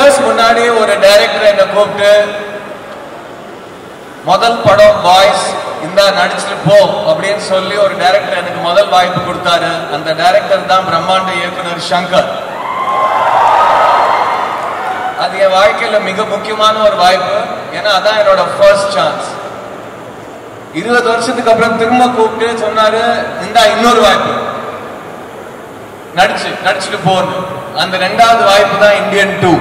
years முன்னாடி ஒரு director என்ன கூப்பிட்டு முதல் படம் பாய்ஸ் இந்த நடிச்சிட்டு போ அப்படின்னு சொல்லி ஒரு டைரக்டர் எனக்கு முதல் வாய்ப்பு கொடுத்தாரு. அந்த டைரக்டர் தான் பிரம்மாண்ட இயக்குனர் சங்கர். அது என் வாழ்க்கையில மிக முக்கியமான ஒரு வாய்ப்பு. ஏன்னா அதான் என்னோட ஃபர்ஸ்ட் சான்ஸ். 20 வருஷத்துக்கு அப்புறம் திரும்ப கூப்பிட்டு சொன்னாரு, இந்த இன்னொரு வாய்ப்பு நடிச்சுட்டு போன்னு. அந்த 2வது வாய்ப்பு தான் இந்தியன் 2.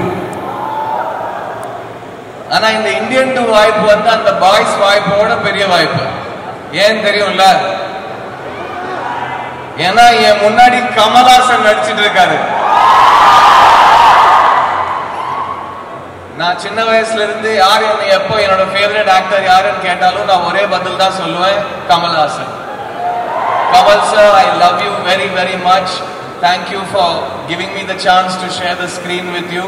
ஆனா இந்த இந்தியன் 2 வாய்ப்பு வந்து அந்த பாய்ஸ் வாய்ப்போட பெரிய வாய்ப்பு. ஏன் தெரியும்ல? ஏன்னா என் முன்னாடி கமல்ஹாசன் நடிச்சிட்டு இருக்காரு. நான் சின்ன வயசுல இருந்து யார் என்ன எப்போ என்னோட ஃபேவரட் ஆக்டர் யாருன்னு கேட்டாலும் நான் ஒரே பதில் தான் சொல்லுவேன், Kamal Haasan. Kamal sir, I love you very very much. Thank you for giving me the chance to share the screen with you.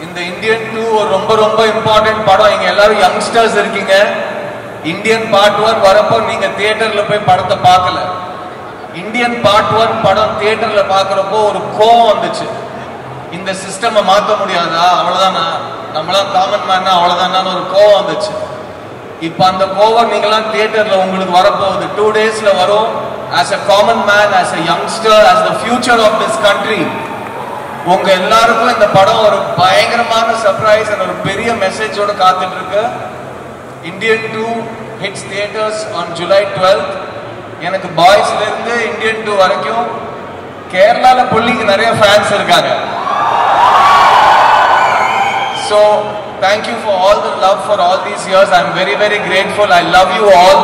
இந்த இந்தியன் 2 ஒரு ரொம்ப ரொம்ப இம்பார்ட்டன்ட் படம். இங்க எல்லாரும் யங்ஸ்டர்ஸ் இருக்கீங்க. இந்தியன் பார்ட் 1 வரப்போ நீங்க தியேட்டர்ல போய் படத்தை பார்க்கல. இந்தியன் பார்ட் 1 படம் தியேட்டர்ல பார்க்கறப்போ ஒரு கோவம் வந்துச்சு. இந்த சிஸ்டம் மாற்ற முடியாதா, அவ்வளவுதானா, நம்மளாம் காமன் மேன் அவ்வளவுதானு ஒரு கோவம் வந்துச்சு. இப்ப அந்த கோவம் நீங்களாம் தியேட்டர்ல உங்களுக்கு வரப்போகுது. 2 daysல வரும். As a common man, as a youngster, as the future of this country, உங்க எல்லாருக்கும் இந்த படம் ஒரு பயங்கரமான சர்ப்ரைஸ் and ஒரு பெரிய மெசேஜோட காத்துட்டு இருக்கு. Indian 2 hits theaters on July 12th. எனக்கு பாய்ஸ்ல இருந்து இந்தியன் 2 வரைக்கும் கேரளால புள்ளிக்கு நிறைய ஃபேன்ஸ் இருக்காங்க. So thank you for all the love for all these years. I'm very very grateful. I love you all.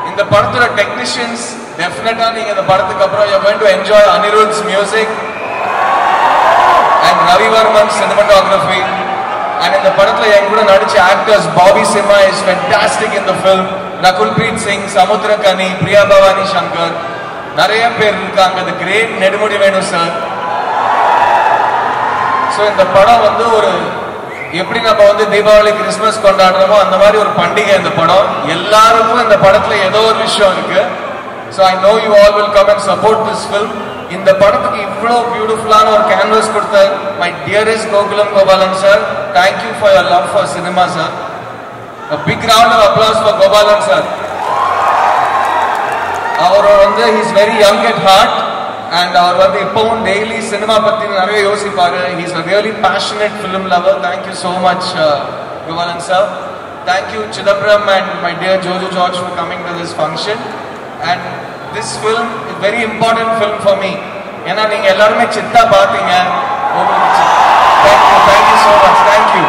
இந்த படத்தோட டெக்னீஷியன்ஸ் டெஃபினட்டா நீங்க இந்த படத்துக்கு அப்புறம் you're going to enjoy Anirudh's music and Ravi Varman's cinematography. And இந்த படத்துல என் கூட நடிச்ச actors Bobby Simha is fantastic in the film. Nakulpreet Singh, Samudrakani, Priya Bhavani Shankar, நிறைய பேர் இருக்காங்க. The great Nedumudi Venu sir. So இந்த படம் வந்து ஒரு எப்படி நம்ம வந்து தீபாவளி கிறிஸ்மஸ் கொண்டாடுறோமோ அந்த மாதிரி ஒரு பண்டிகை இந்த படம். எல்லாருக்கும் இந்த படத்துல ஏதோ ஒரு விஷயம் இருக்கு. So I know you all will come and support this film. இந்த படத்துக்கு இவ்வளோ பியூட்டிஃபுல்லான ஒரு கேன்வஸ் கொடுத்த my dearest Gokulam Gopalan sir, thank you for your love for cinema sir. A big round of applause for Gopalan sir. அவர் வந்து he is very young at heart and அவர் வந்து எப்பவும் daily cinema பத்தி நிறைய யோசிப்பாரு. He is a really passionate film lover. Thank you so much Gopalan sir. Thank you Chidambaram and my dear Jojo George for coming to this function. And this film is very important film for me. ஏன்னா நீங்க எல்லாருமே சித்தா பாத்தீங்க. Thank you so much. Thank you.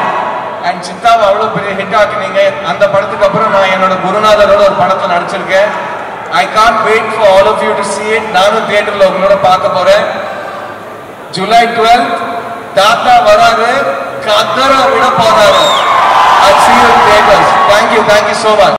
And சித்தாவை அவ்வளோ பெரிய hit ஆக்குனீங்க. அந்த படத்துக்கு அப்புறம் நான் என்னோட குருநாதரோட ஒரு படத்தை நடிச்சிருக்கேன். I can't wait for all of you to see it. நானும் தியேட்டர்ல உங்களோட பார்க்க போறேன். July 12th தாத்தா வராரு, கதற விட போறாரு. I'll see you in theaters. Thank you so much.